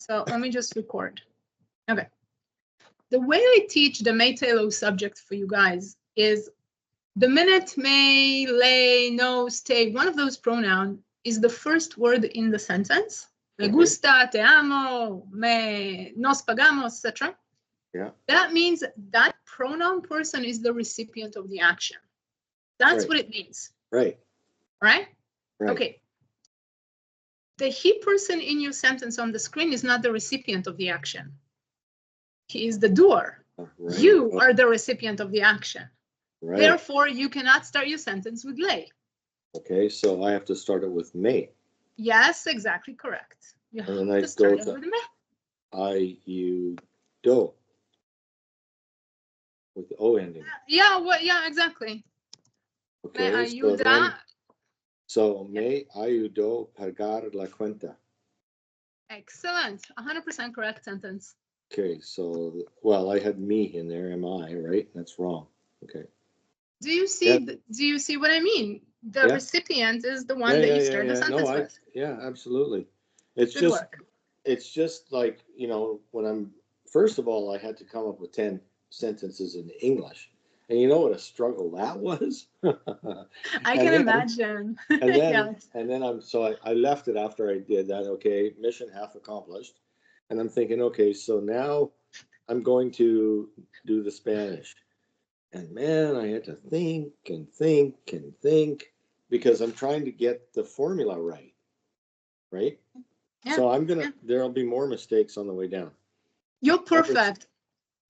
So let me just record. Okay. The way I teach the may, telo subject for you guys is the minute, may, lay, no, stay, one of those pronouns is the first word in the sentence. Me gusta, te amo, nos pagamos, etc. Yeah. That means that pronoun person is the recipient of the action. That's what it means. Right. Right? Okay. The he person in your sentence on the screen is not the recipient of the action. He is the doer. Right. You are the recipient of the action. Right. Therefore, you cannot start your sentence with lay. Okay, so I have to start it with may. Yes, exactly correct. You have and then to start it with me. I, you, do. With the O ending. Yeah, yeah, exactly. Okay, Me ayuda. So me ayudó pagar la cuenta. Excellent. 100% correct sentence. Okay, so, well, I had me in there, am I, right? That's wrong. Okay. Do you see? Do you see what I mean? The recipient is the one that you start the sentence with. Yeah, absolutely. It's Good work. It's just like, you know, when I'm, first of all, I had to come up with 10 sentences in English. And you know what a struggle that was? I can imagine. And then, and then I left it after I did that. Okay, mission half accomplished. And I'm thinking, okay, so now I'm going to do the Spanish. And man, I had to think and think and think because I'm trying to get the formula right. Right? Yeah, so I'm gonna. There'll be more mistakes on the way down. You're perfect.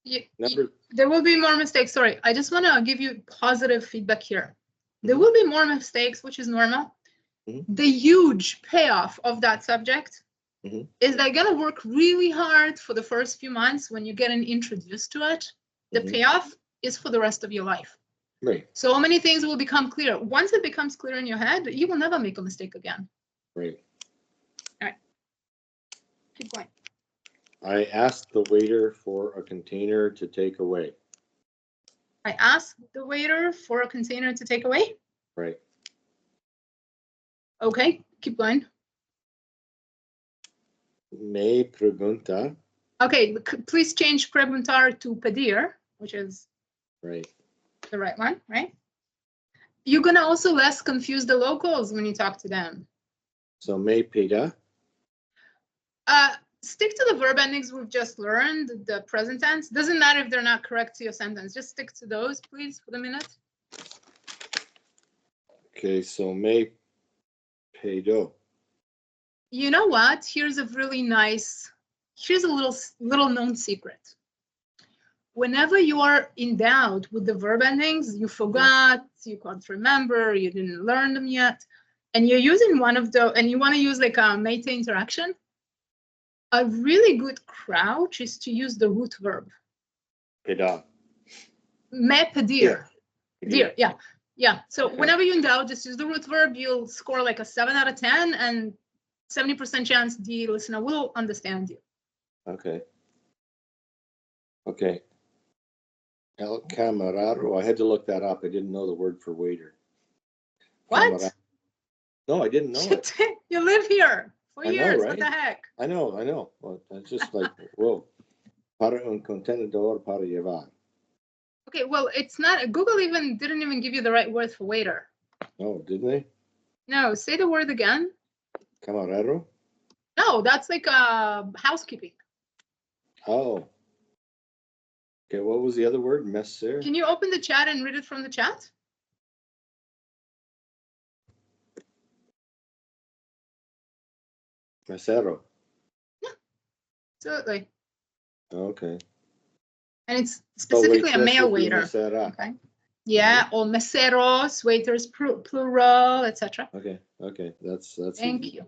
There will be more mistakes. Sorry, I just want to give you positive feedback here. There will be more mistakes, which is normal. The huge payoff of that subject is they're gonna work really hard for the first few months when you're getting introduced to it. The payoff is for the rest of your life. Right. So many things will become clear. Once it becomes clear in your head, you will never make a mistake again. Right. All right. Keep going. I asked the waiter for a container to take away. I asked the waiter for a container to take away. Right. Okay, keep going. Me pregunta. Okay, please change preguntar to pedir, which is the right one, right? You're gonna also less confuse the locals when you talk to them. So me pida. Stick to the verb endings we've just learned, the present tense. Doesn't matter if they're not correct to your sentence. Just stick to those, please, for the minute. Okay, so me pedo. You know what? Here's a really nice, here's a little known secret. Whenever you are in doubt with the verb endings, you forgot, you can't remember, you didn't learn them yet, and you're using one of the, and you want to use like a meta interaction, a really good crouch is to use the root verb. Peda. Me pedir. Dear, yeah. Yeah. So whenever you're in doubt, just use the root verb. You'll score like a 7 out of 10 and 70% chance the listener will understand you. Okay. Okay. El camarero. I had to look that up. I didn't know the word for waiter. What? No, I didn't know it. You live here for years. Know, right? What the heck? I know. Well, it's just like, whoa. Para un contenedor para llevar. Okay, well, it's not. Google didn't even give you the right word for waiter. Oh, didn't they? No, say the word again. Camarero? No, that's like housekeeping. Oh. Okay, what was the other word? Messer? Can you open the chat and read it from the chat? Mesero. Yeah, absolutely. Okay. And it's specifically a male waiter. Mesera. Okay. Yeah, or meseros, waiters, plural, etc. Okay. That's Thank you.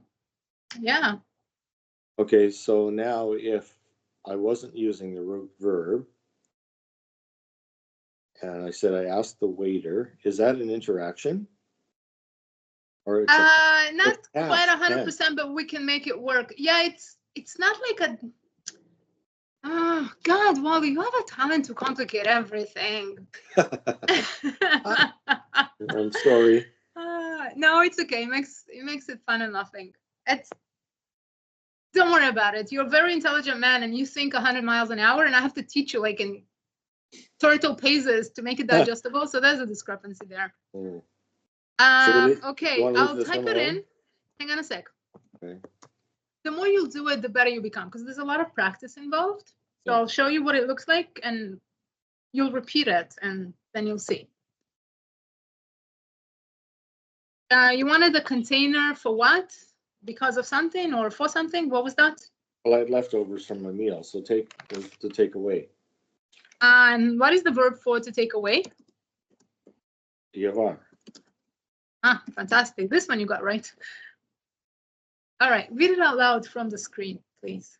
Yeah. Okay, so now if I wasn't using the root verb, and I said I asked the waiter, is that an interaction? Or it's not quite 100%, but we can make it work. Yeah, it's not like a. Oh God, Wally, you have a talent to complicate everything. I'm sorry. No, it's okay. It makes it fun and laughing. Don't worry about it. You're a very intelligent man and you think 100 miles an hour, and I have to teach you like in turtle paces to make it digestible. So there's a discrepancy there. Mm. Okay, you I'll this type one it alone? in. Hang on a sec. Okay. The more you do it, the better you become, because there's a lot of practice involved. So Yeah. I'll show you what it looks like and you'll repeat it and then you'll see. You wanted the container for what? Because of something or for something? What was that? Well, I had leftovers from my meal, so to take away. And what is the verb for to take away? Yavar. Ah, fantastic. This one you got right. All right, read it out loud from the screen, please.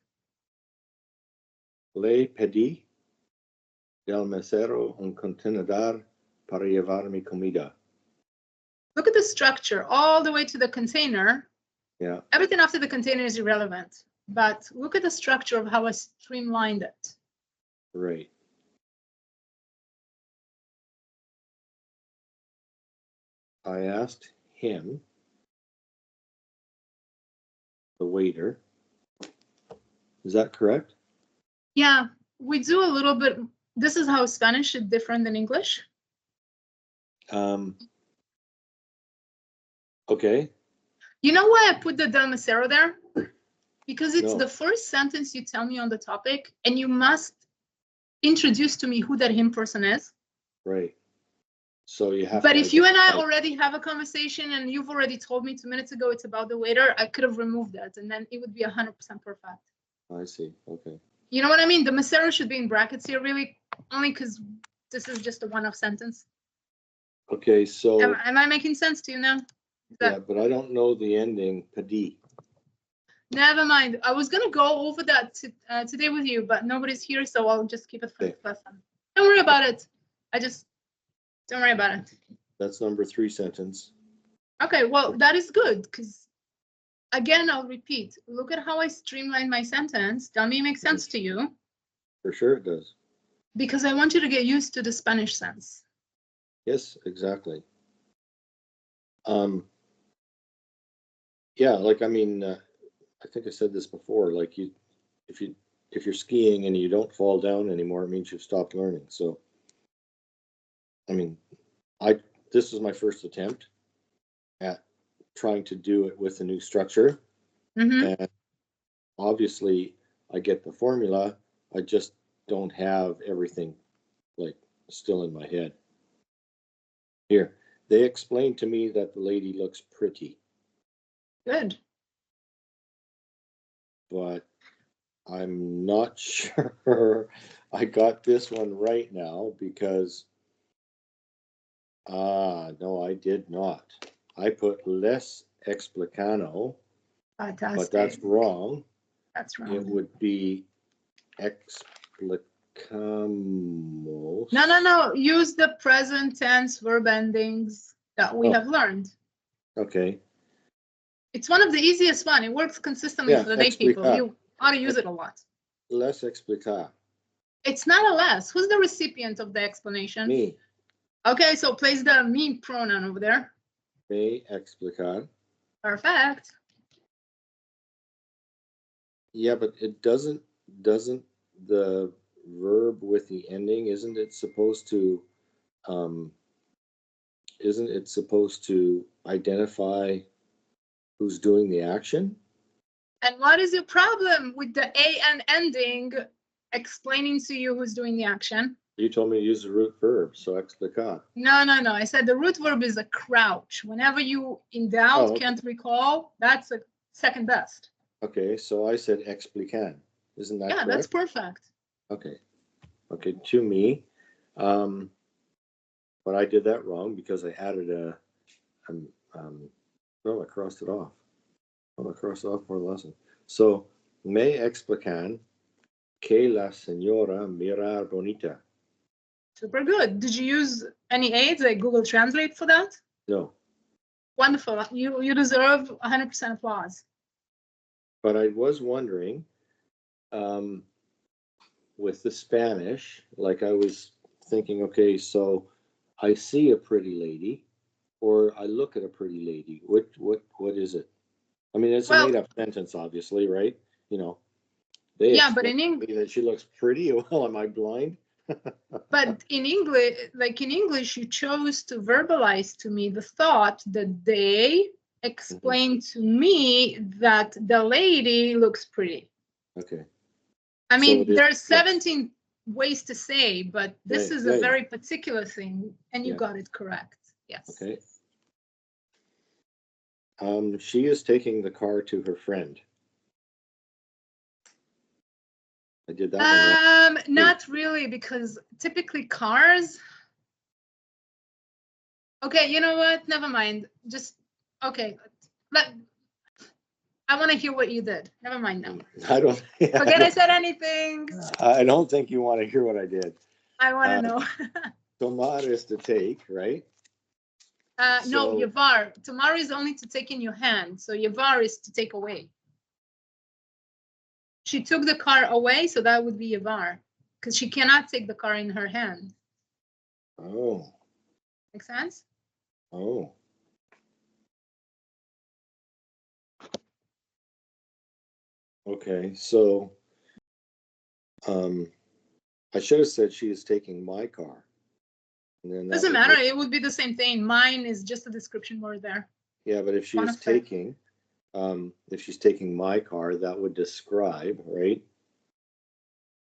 Le pedí del mesero un contenedor para llevar mi comida. Look at the structure all the way to the container. Yeah. Everything after the container is irrelevant, but look at the structure of how I streamlined it. Right. I asked him, the waiter. Is that correct? Yeah, we do a little bit. This is how Spanish is different than English. Okay. You know why I put the del mesero there? Because it's No. the first sentence you tell me on the topic, and you must introduce to me who that him person is. Right. So you have. But if you and I already have a conversation and you've already told me 2 minutes ago it's about the waiter, I could have removed that, and then it would be 100% perfect. I see. Okay. You know what I mean? The mesero should be in brackets here, really, only because this is just a one-off sentence. Okay, so. Am I making sense to you now? Yeah, but I don't know the ending, pedí. Never mind. I was gonna go over that today with you, but nobody's here, so I'll just keep it for the lesson. Don't worry about it. Don't worry about it. That's number 3 sentence. Okay, well, that is good, because again, I'll repeat. Look at how I streamlined my sentence. Tell me it makes sense to you. For sure it does. Because I want you to get used to the Spanish sense. Yes, exactly. Yeah, like, I mean, I think I said this before, like if you're skiing and you don't fall down anymore, it means you've stopped learning. So, I mean, this was my first attempt at trying to do it with a new structure. Mm-hmm. And obviously I get the formula. I just don't have everything like still in my head. Here, they explained to me that the lady looks pretty. Good. But I'm not sure I got this one right now because, no, I did not. I put less explicano, but that's wrong. That's wrong. It would be explicamos. No. Use the present tense verb endings that we have learned. Okay. It's one of the easiest one. It works consistently for the lay people. You ought to use it a lot. Less explicar. It's not a less. Who's the recipient of the explanation? Me. Okay, so place the me pronoun over there. Me explicar. Perfect. Yeah, but it doesn't the verb with the ending, isn't it supposed to identify who's doing the action? And what is your problem with the an ending explaining to you who's doing the action? You told me to use the root verb, so explicar. No. I said the root verb is a crouch. Whenever you in doubt, can't recall, that's a second best. Okay, so I said explican. Isn't that correct? Yeah, that's perfect. Okay, to me. But I did that wrong because I added no, I crossed it off. I crossed it off for the lesson. So, me explican que la señora mirar bonita. Super good. Did you use any aids like Google Translate for that? No. Wonderful. You deserve 100% applause. But I was wondering, with the Spanish, like I was thinking, okay, so I see a pretty lady, or I look at a pretty lady. What is it? I mean, it's a made-up sentence, obviously, right? you know, they Yeah, but explain to me that she looks pretty. Well, am I blind? but in English, you chose to verbalize to me the thought that they explained to me that the lady looks pretty. Okay. I mean, it is- there's 17 ways to say, but this Right, is a right. very particular thing, and you Yeah. got it correct. Yes. Okay. She is taking the car to her friend. I did that one right. Not really, because typically cars. Okay, you know what? Never mind. Just okay. Let I want to hear what you did. Never mind now. I don't. Forget I said anything. I don't think you want to hear what I did. I want to know. Tomar is to take, right? No, So- yavar. Tomorrow is only to take in your hand. So yavar is to take away. She took the car away, so that would be yavar, because she cannot take the car in her hand. Oh. Make sense? Oh. Okay, so I should have said she is taking my car. And then that Doesn't would matter. make- It would be the same thing. Mine is just a description word there. Yeah, but if she One is effect. taking, if she's taking my car, that would describe, right?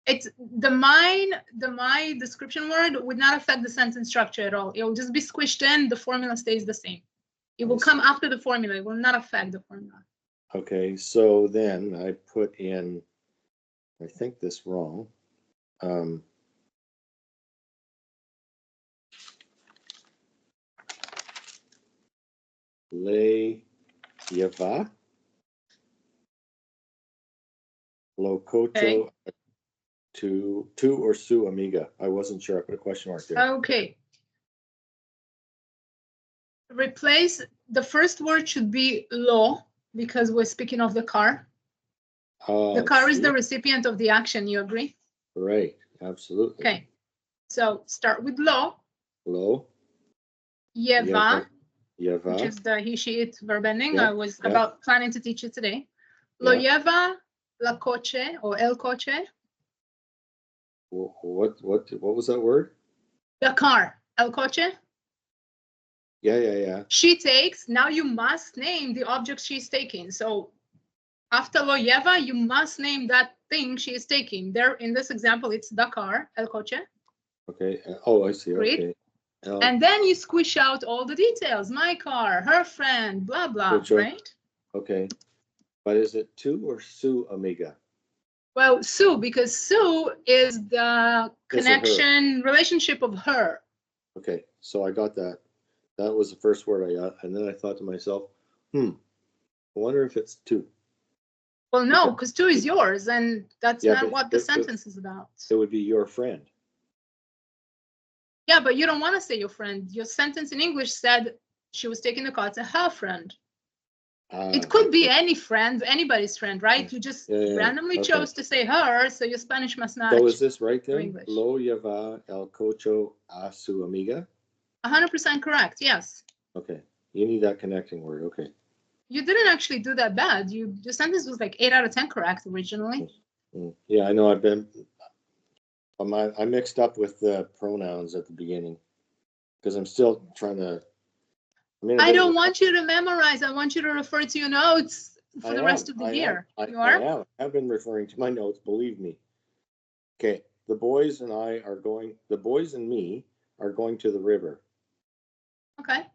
It's the my description word would not affect the sentence structure at all. It will just be squished in. The formula stays the same. It will come after the formula. It will not affect the formula. Okay, so then I put in, I think this wrong. Le Yava Lococho to or su amiga. I wasn't sure. I put a question mark there. Okay. Replace the first word should be lo, because we're speaking of the car. The car is see? the recipient of the action. You agree? Right, absolutely. Okay. So start with lo. Lo Yeva, Yava. which is the he, she, it verb ending. Yeah, I was yeah. about planning to teach it today. Lo Yeah. lleva la coche or el coche. What was that word? The car, el coche. Yeah. She takes. Now you must name the object she's taking. So after lo lleva, you must name that thing she is taking. There, in this example, it's the car, el coche. Okay. Oh, I see. Great. Okay. And then you squish out all the details. My car, her friend, blah, blah, Cocho. right? Okay. But is it tu or su amiga? Well, Sue, because Sue is the Is it her? connection, relationship of her. Okay. So I got that. That was the first word I got. And then I thought to myself, I wonder if it's tu. Well, no, because two is yours, and that's Yeah, not but what the sentence is about. It would be your friend. Yeah, but you don't want to say your friend. Your sentence in English said she was taking the car to her friend. It could be any friend, anybody's friend, right? You just randomly chose to say her, so your Spanish must match. So is this right then? English. Lo lleva el cocho a su amiga? 100% correct, yes. Okay. You need that connecting word. Okay. You didn't actually do that bad. Your sentence was like 8 out of 10 correct originally. Yeah, I know. I mixed up with the pronouns at the beginning because I'm still trying to. I don't want you to memorize. I want you to refer to your notes for the rest of the year. You are? I have been referring to my notes, believe me. Okay. The boys and me are going to the river. Okay.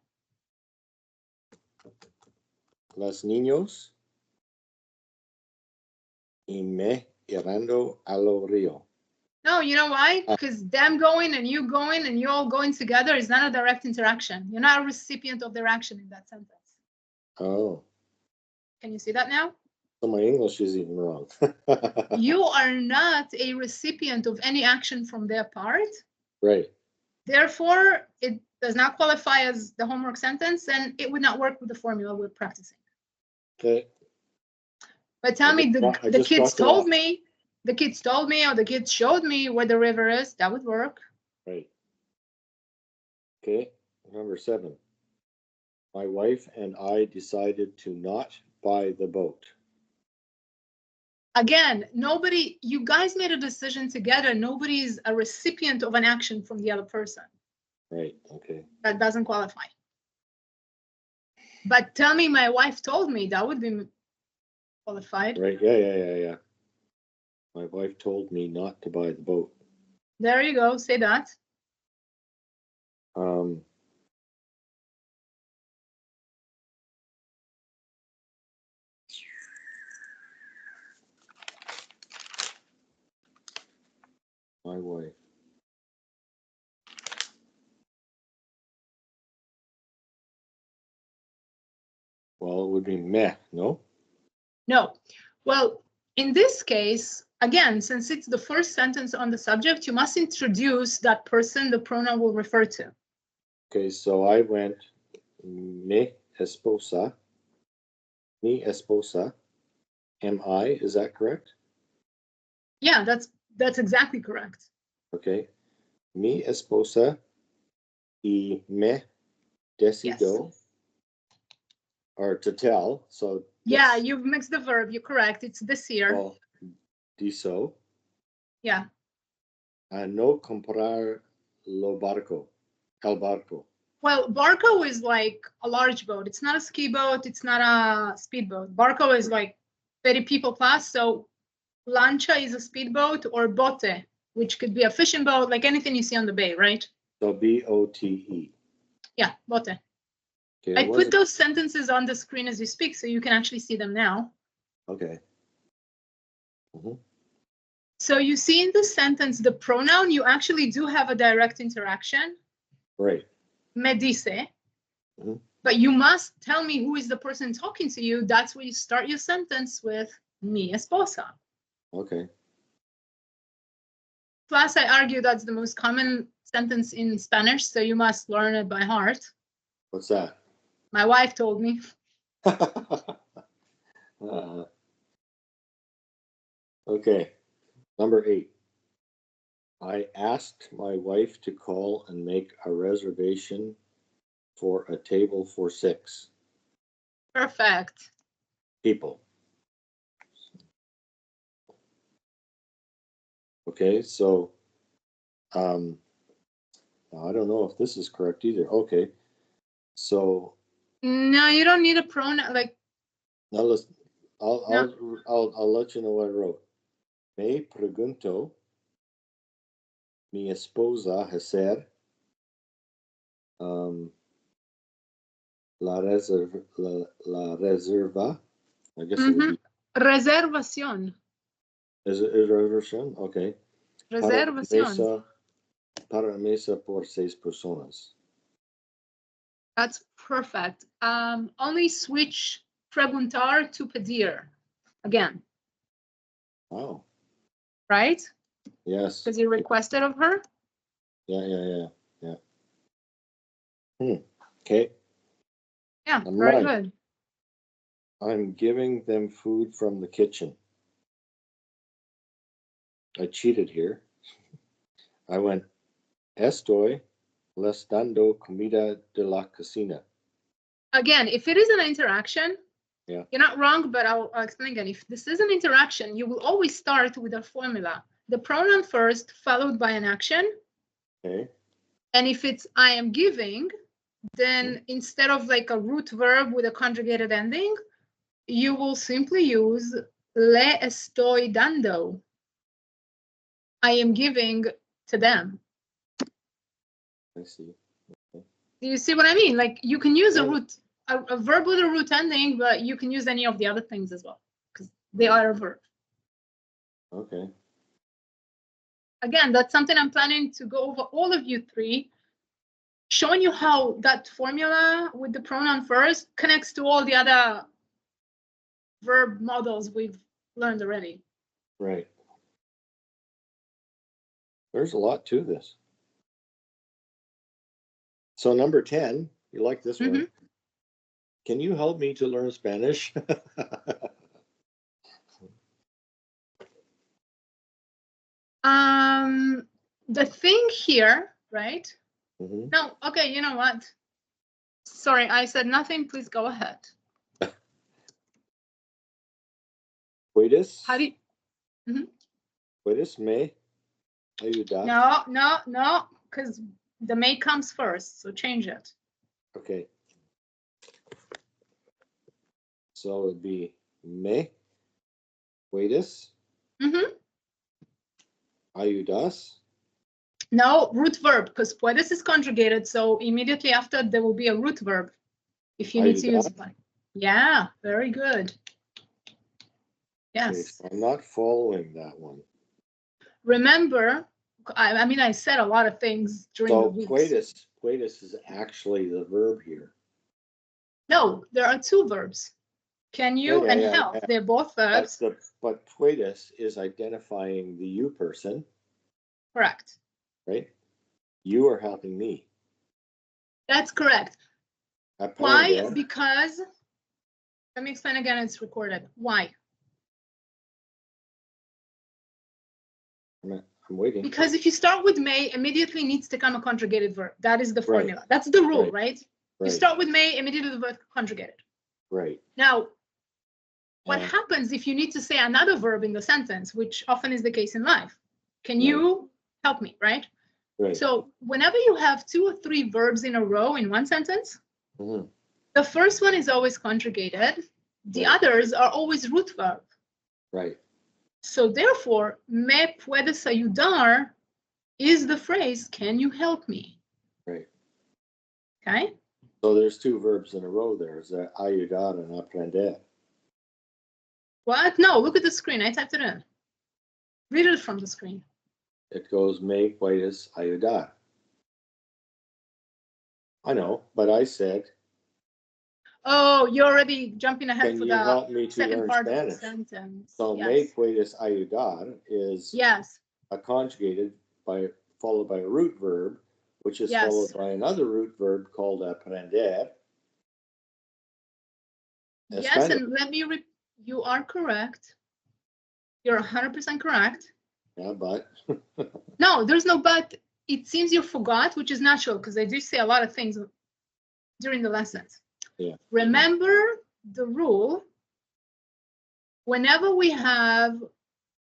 Los niños y me llevando a lo río. No, you know why? Because them going and you all going together is not a direct interaction. You're not a recipient of their action in that sentence. Oh. Can you see that now? So my English is even wrong. You are not a recipient of any action from their part. Right. Therefore, it does not qualify as the homework sentence, and it would not work with the formula we're practicing. Okay. But tell me, the kids told me, or the kids showed me where the river is. That would work. Right. Okay. Number 7. My wife and I decided to not buy the boat. Again, nobody, you guys made a decision together. Nobody is a recipient of an action from the other person. Right, okay. That doesn't qualify. But tell me, my wife told me, that would be qualified. Right, yeah. My wife told me not to buy the boat. There you go, say that. My wife. Well, it would be meh, no? No. Well, in this case, again, since it's the first sentence on the subject, you must introduce that person the pronoun will refer to. Okay, so I went mi esposa, am I, is that correct? Yeah, that's exactly correct. Okay, mi esposa y me decido, Yes. or to tell, so. Yeah, you've mixed the verb, you're correct, it's this year. Well, diso. Yeah. A no comprar el barco. Well, barco is like a large boat. It's not a ski boat. It's not a speedboat. Barco is like 30 people class. So lancha is a speedboat, or bote, which could be a fishing boat, like anything you see on the bay, right? So B-O-T-E. Yeah, bote. Okay, I put those sentences on the screen as you speak, so you can actually see them now. Okay. Mm-hmm. So you see in the sentence, the pronoun, you actually do have a direct interaction. Right. Me dice. Mm-hmm. But you must tell me who is the person talking to you. That's where you start your sentence with mi esposa. Okay. Plus, I argue that's the most common sentence in Spanish, so you must learn it by heart. What's that? My wife told me. Okay. Number 8. I asked my wife to call and make a reservation for a table for 6 Perfect. people. Okay, so I don't know if this is correct either. Okay, so No, you don't need a pronoun. Like, now let's. I'll let you know what I wrote. Me pregunto mi esposa hacer la reserva. I guess it would be reservación. is it reservation? Okay. Reservación. Para una mesa por 6 personas. That's perfect. Only switch preguntar to pedir again. Oh. Right? Yes. Because you requested of her. Yeah. Okay. Yeah, I'm very right. good. I'm giving them food from the kitchen. I cheated here. I went, estoy les dando comida de la cocina. Again, if it is an interaction, yeah, you're not wrong, but I'll explain again. If this is an interaction, you will always start with a formula. The pronoun first, followed by an action. Okay. And if it's I am giving, then instead of like a root verb with a conjugated ending, you will simply use le estoy dando. I am giving to them. I see. Okay. Do you see what I mean? Like you can use a verb with a root ending, but you can use any of the other things as well because they are a verb. Okay. Again, that's something I'm planning to go over all of you three, showing you how that formula with the pronoun first connects to all the other verb models we've learned already. Right. There's a lot to this. So number 10, you like this one. Can you help me to learn Spanish? The thing here, right? No, okay, you know what? Sorry, I said nothing. Please go ahead. Puedes. How do you, Mhm. Puedes, may, ayudar. No, because the may comes first, so change it. Okay. So it'd be me puedes Mm-hmm. ayudas. No, root verb, because puedes is conjugated, so immediately after there will be a root verb if you need to use one. Yeah, very good. Yes. Okay, so I'm not following that one. Remember, I mean, I said a lot of things during the So week. puedes is actually the verb here. No, there are two verbs. Can you and help. Yeah. They're both verbs. But puedes is identifying the you person, Correct. right? You are helping me. That's correct. Aprender. Why? Because, let me explain again, it's recorded. Why? I'm waiting. Because if you start with may, immediately needs to come a conjugated verb. That is the formula. Right. That's the rule, right? You start with may, immediately the verb conjugated. Right. Now, what happens if you need to say another verb in the sentence, which often is the case in life? Can you help me, right? Right. So whenever you have 2 or 3 verbs in a row in one sentence, the first one is always conjugated. The others are always root verb. Right. So therefore, me puedes ayudar is the phrase, can you help me? Right. Okay. So there's 2 verbs in a row there. Is that ayudar and aprender? What? No, look at the screen. I typed it in. Read it from the screen. It goes me puedes ayudar. I know, but I said. Oh, you're already jumping ahead Can for you the help me to second learn part Spanish? of the sentence. So me puedes ayudar is a conjugated followed by a root verb, which is followed by another root verb called aprender. Yes, and let me you are correct. You're 100% correct. Yeah, but no, there's no but. It seems you forgot, which is natural because I do say a lot of things during the lessons. Yeah. Remember the rule. Whenever we have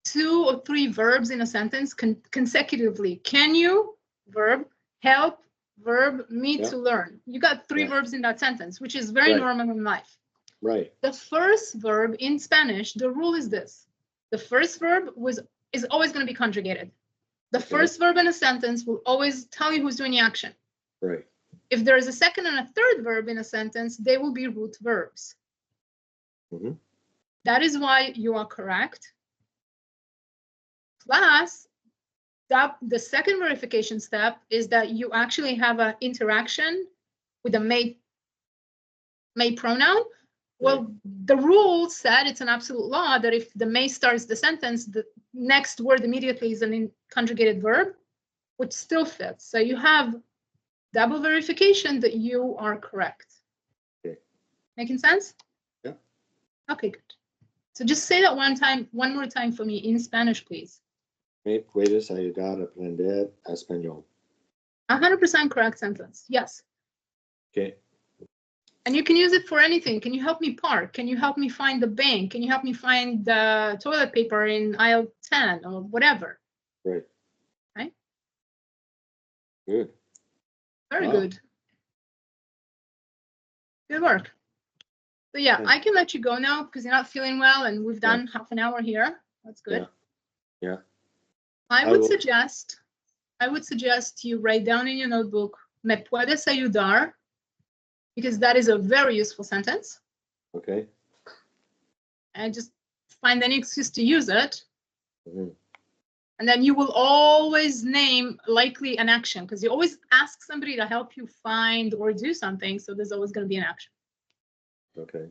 2 or 3 verbs in a sentence consecutively, can you, verb, help, verb, me to learn. You got 3 verbs in that sentence, which is very normal in life. Right. The first verb in Spanish, the rule is this. The first verb is always going to be conjugated. The first verb in a sentence will always tell you who's doing the action. Right. If there is a second and a third verb in a sentence, they will be root verbs. That is why you are correct. Plus, the second verification step is that you actually have an interaction with a may pronoun. Well, the rule said, it's an absolute law, that if the may starts the sentence, the next word immediately is an conjugated verb, which still fits. So you have double verification that you are correct. Okay. Making sense? Yeah. Okay, good. So just say that one more time for me in Spanish, please. Me puedes ayudar a aprender español. 100% correct sentence. Yes. Okay. And you can use it for anything. Can you help me park? Can you help me find the bank? Can you help me find the toilet paper in aisle 10 or whatever? Right. Okay. Good. Very good. Good work. So yeah, I can let you go now because you're not feeling well and we've done half an hour here. That's good. Yeah. I would suggest you write down in your notebook, me puedes ayudar, because that is a very useful sentence. Okay. And just find any excuse to use it. And then you will always name likely an action because you always ask somebody to help you find or do something. So there's always going to be an action. Okay.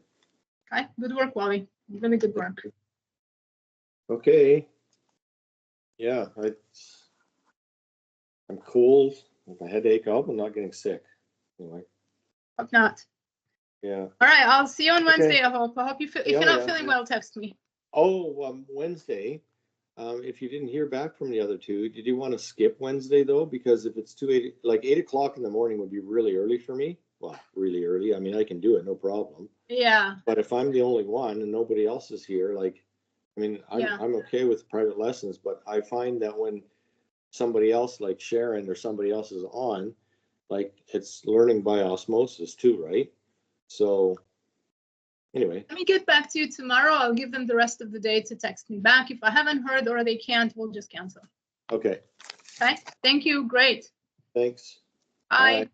Okay. Good work, Wally. Really good work. Okay. Yeah, I'm cold. With a headache, I hope I'm not getting sick. Anyway. Hope not. Yeah. All right. I'll see you on Wednesday. I hope you feel. If you're not feeling well, text me. Oh, Wednesday. If you didn't hear back from the other 2, did you want to skip Wednesday though? Because if it's 8 o'clock in the morning would be really early for me. Well, really early. I mean, I can do it, no problem. Yeah. But if I'm the only one and nobody else is here, like I mean, Yeah. I'm okay with private lessons, but I find that when somebody else like Sharon or somebody else is on, like it's learning by osmosis too, right? So anyway, Let me get back to you tomorrow. I'll give them the rest of the day to text me back. If I haven't heard or they can't, we'll just cancel. okay. Okay. Thank you. Great. Thanks. Bye. Bye.